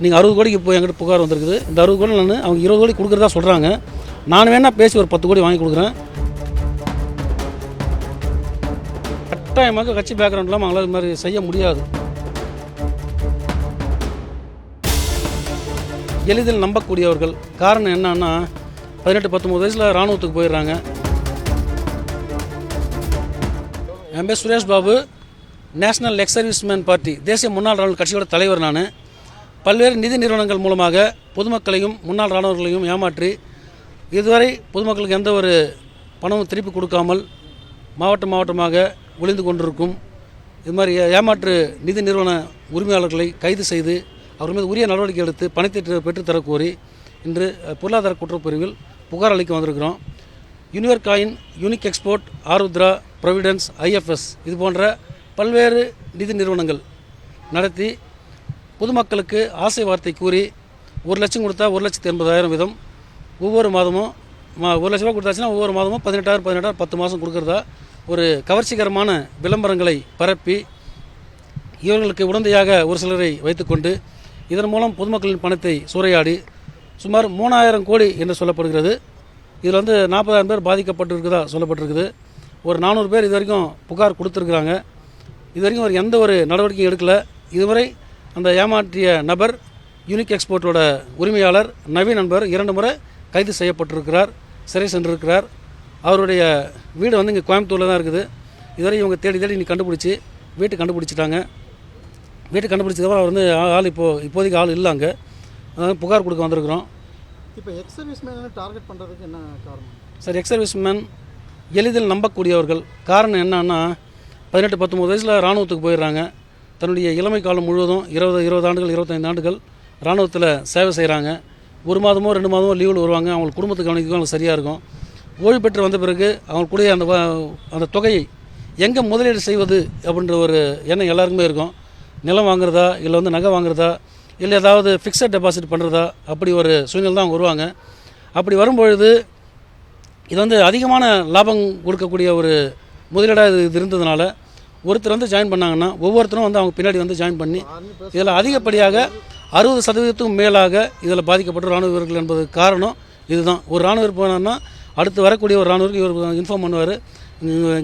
நீங்கள் 60 கோடிக்கு இப்போ என்கிட்ட புகார் வந்திருக்குது. இந்த 60 கோடி நான் அவங்க 20 கோடி கொடுக்குறதா சொல்கிறாங்க. நான் வேணால் பேசி ஒரு 10 கோடி வாங்கி கொடுக்குறேன். கட்டாயமாக கட்சி பேக்ரவுண்ட் இல்லாமல் அவங்களால இது மாதிரி செய்ய முடியாது. எளிதில் நம்பக்கூடியவர்கள். காரணம் என்னன்னா 18-19 வயசில் இராணுவத்துக்கு போயிடுறாங்க. என் பேர் Suresh Babu, national X serviceman party தேசிய முன்னாள் இராணுவ கட்சியோட தலைவர். நான் பல்வேறு நிதி நிறுவனங்கள் மூலமாக பொதுமக்களையும் முன்னாள் இராணுவர்களையும் ஏமாற்றி இதுவரை பொதுமக்களுக்கு எந்த ஒரு பணமும் திருப்பி கொடுக்காமல் மாவட்டமாக ஒளிந்து கொண்டிருக்கும் இது மாதிரி ஏமாற்று நிதி நிறுவன உரிமையாளர்களை கைது செய்து அவர் மீது உரிய நடவடிக்கை எடுத்து பணத்தை பெற்றுத்தர கோரி இன்று பொருளாதார குற்றப்பிரிவில் புகார் அளிக்க வந்திருக்கிறோம். Univer Coin, Unique Export, Aarudhra, Providence, IFS இது போன்ற பல்வேறு நிதி நிறுவனங்கள் நடத்தி பொதுமக்களுக்கு ஆசை வார்த்தை கூறி 1 லட்சம் கொடுத்தா 1,80,000 வீதம் ஒவ்வொரு மாதமும் 1 லட்ச ரூபா கொடுத்தாச்சுன்னா ஒவ்வொரு மாதமும் 18,000 10 மாதம் கொடுக்குறதா ஒரு கவர்ச்சிகரமான விளம்பரங்களை பரப்பி இவர்களுக்கு உடந்தையாக ஒரு சிலரை வைத்துக்கொண்டு இதன் மூலம் பொதுமக்களின் பணத்தை சூறையாடி சுமார் 3,000 கோடி என்று சொல்லப்படுகிறது. இதில் 40,000 பேர் பாதிக்கப்பட்டிருக்குதா சொல்லப்பட்டிருக்குது. ஒரு 400 பேர் இது வரைக்கும் புகார் கொடுத்துருக்குறாங்க. இது வரைக்கும் ஒரு எந்த ஒரு நடவடிக்கையும் எடுக்கலை. இதுவரை அந்த ஏமாற்றிய நபர் யூனிக் எக்ஸ்போர்ட்டோட உரிமையாளர் நவீன் என்பவர் 2 முறை கைது செய்யப்பட்டிருக்கிறார், சிறை சென்றிருக்கிறார். அவருடைய வீடு இங்கே கோயம்புத்தூரில் தான் இருக்குது. இதுவரை இவங்க தேடி இன்னைக்கு கண்டுபிடிச்சி வீட்டு கண்டுபிடிச்சிட்டாங்க. வீட்டு கண்டுபிடிச்சதுக்கப்புறம் அவர் ஆள் இப்போதைக்கு ஆள் இல்லை அங்கே. அதனால் புகார் கொடுக்க வந்திருக்கிறோம். இப்போ எக்ஸ் சர்வீஸ்மேன் டார்கெட் பண்ணுறதுக்கு என்ன காரணம் சார்? எக்ஸ் சர்வீஸ்மேன் எளிதில் நம்பக்கூடியவர்கள். காரணம் என்னன்னா 18-19 வயசில் இராணுவத்துக்கு போயிடுறாங்க. தன்னுடைய இளமை காலம் முழுவதும் 20 ஆண்டுகள் 25 ஆண்டுகள் இராணுவத்தில் சேவை செய்கிறாங்க. 1 மாதமோ 2 மாதமோ லீவில் வருவாங்க. அவங்க குடும்பத்துக்கு கவனிக்கும் அவங்களுக்கு சரியாக இருக்கும். ஓய்வு பெற்று வந்த பிறகு அவங்களுடைய அந்த தொகையை எங்கே முதலீடு செய்வது அப்படின்ற ஒரு எண்ணம் எல்லாருக்குமே இருக்கும். நிலம் வாங்குறதா, இல்லை நகை வாங்குறதா, இல்லை ஏதாவது ஃபிக்ஸட் டெபாசிட் பண்ணுறதா, அப்படி ஒரு சூழ்நிலை தான் அவங்க வருவாங்க. அப்படி வரும்பொழுது இது அதிகமான லாபம் கொடுக்கக்கூடிய ஒரு முதலீடாக இது இருந்ததுனால ஒருத்தர் ஜாயின் பண்ணாங்கன்னா ஒவ்வொருத்தரும் அவங்க பின்னாடி ஜாயின் பண்ணி இதில் அதிகப்படியாக 60% மேலாக இதில் பாதிக்கப்பட்ட இராணுவ வீரர்கள் என்பது காரணம் இதுதான். ஒரு இராணுவர் போனான்னா அடுத்து வரக்கூடிய ஒரு இராணுவருக்கு இவர் இன்ஃபார்ம் பண்ணுவார்,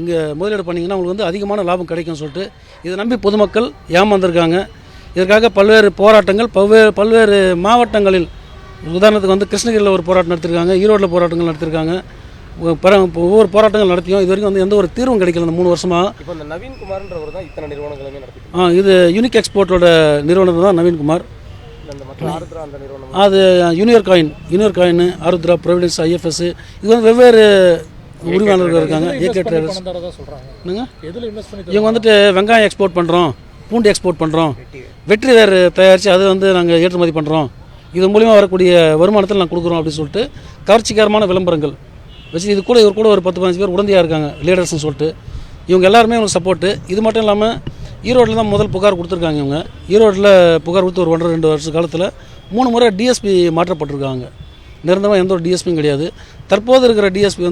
இங்கே முதலீடு பண்ணிங்கன்னா உங்களுக்கு அதிகமான லாபம் கிடைக்கும்னு சொல்லிட்டு இதை நம்பி பொதுமக்கள் ஏமாந்துருக்காங்க. இதற்காக பல்வேறு போராட்டங்கள் பல்வேறு மாவட்டங்களில், உதாரணத்துக்கு கிருஷ்ணகிரியில் ஒரு போராட்டம் நடத்திருக்காங்க, ஈரோட்டில் போராட்டங்கள் நடத்திருக்காங்க. ஒவ்வொரு போராட்டங்கள் நடத்தியும் இது வரைக்கும் எந்த ஒரு தீர்வும் கிடைக்கல இந்த 3 வருஷமாக. இப்போ இந்த நவீன்குமார்ன்றவர் தான் இத்தனை நிறுவனங்களுமே நடத்திட்டு இது யூனிக் எக்ஸ்போர்ட்டோட நிறுவனர் தான் நவீன்குமார். அது யூனிவர் காயின், ஆருத்ரா, ப்ரொவிடன்ஸ், ஐஎஃப்எஸ் இது வெவ்வேறு உரிமையாளர்கள் இருக்காங்க. ஏகே ட்ரேடர்ஸ் இவங்க வெங்காயம் எக்ஸ்போர்ட் பண்ணுறோம், பூண்டு எக்ஸ்போர்ட் பண்ணுறோம், வெற்றி வேறு தயாரித்து அது நாங்கள் ஏற்றுமதி பண்ணுறோம், இது மூலிமா வரக்கூடிய வருமானத்தில் நாங்கள் கொடுக்குறோம் அப்படின்னு சொல்லிட்டு கவர்ச்சிகரமான விளம்பரங்கள் வச்சு இது இவர் கூட ஒரு 10-15 பேர் உடந்தையாக இருக்காங்க லீடர்ஸ்னு சொல்லிட்டு. இவங்க எல்லாருமே இவங்களுக்கு சப்போர்ட்டு. இது மட்டும் இல்லாமல் ஈரோட்டில் தான் முதல் புகார் கொடுத்துருக்காங்க. இவங்க ஈரோட்டில் புகார் கொடுத்து ஒரு 1.5-2 வருஷ காலத்தில் 3 முறை டிஎஸ்பி மாற்றப்பட்டிருக்காங்க. நிரந்தரமாக எந்த ஒரு டிஎஸ்பியும் கிடையாது. தற்போது இருக்கிற டிஎஸ்பி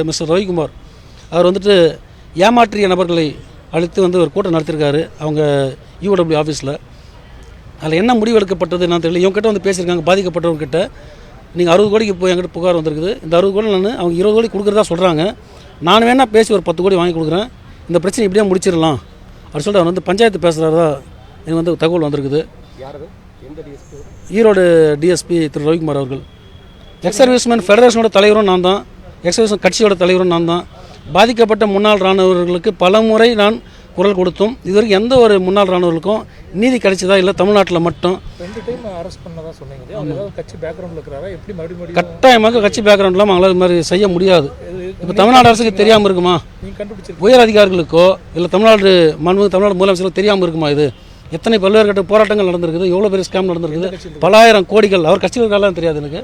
மிஸ்டர் ரவிக்குமார். அவர் ஏமாற்றிய நபர்களை அழைத்து ஒரு கூட்டம் நடத்திருக்காரு அவங்க யூடபிள்யூ ஆஃபீஸில். அதில் என்ன முடிவு எடுக்கப்பட்டது என்னன்னு தெரியல. இவங்ககிட்ட பேசியிருக்காங்க பாதிக்கப்பட்டவர்கிட்ட. நீங்கள் 60 கோடிக்கு இப்போ என்கிட்ட புகார் வந்திருக்குது. இந்த 60 கோடி நான் அவங்க 20 கோடி கொடுக்குறதா சொல்கிறாங்க. நான் வேணால் பேசி ஒரு 10 கோடி வாங்கி கொடுக்குறேன். இந்த பிரச்சனை இப்படியே முடிச்சிடலாம் அப்படின்னு சொல்லிட்டு அவர் பஞ்சாயத்து பேசுகிறதா எனக்கு தகவல் வந்திருக்குது. ஈரோடு டிஎஸ்பி திரு ரவிக்குமார் அவர்கள். எக்ஸ் சர்வீஸ்மேன் ஃபெடரேஷனோட தலைவரும் நான் தான், எக்ஸ் சர்வீஸ்மேன் கட்சியோட தலைவரும் நான் தான். பாதிக்கப்பட்ட முன்னாள் இராணுவர்களுக்கு பல முறை நான் குரல் கொடுத்தும் இதுவரைக்கும் எந்த ஒரு முன்னாள் இராணுவர்களுக்கும் நீதி கிடைச்சதா இல்லை. தமிழ்நாட்டில் மட்டும் 2 டைம் அரெஸ்ட் பண்ணதா சொன்னீங்க. கட்சி பேக்ரவுண்டில் இருக்கிறாரா? எப்படி மறுபடியும் கட்டாயமாக கட்சி பேக்ரவுண்ட் இல்லாமல் அவங்களால இது மாதிரி செய்ய முடியாது. இப்போ தமிழ்நாடு அரசுக்கு தெரியாமல் இருக்குமா? உயர் அதிகாரிகளுக்கோ இல்லை தமிழ்நாடு முதலமைச்சருக்கு தெரியாமல் இருக்குமா? இது எத்தனை பல்வேறு கட்ட போராட்டங்கள் நடந்திருக்குது, எவ்வளோ பெரிய ஸ்கேம் நடந்திருக்குது, பல ஆயிரம் கோடிகள் அவர் கட்சிகளுக்கெல்லாம் தெரியாது எனக்கு.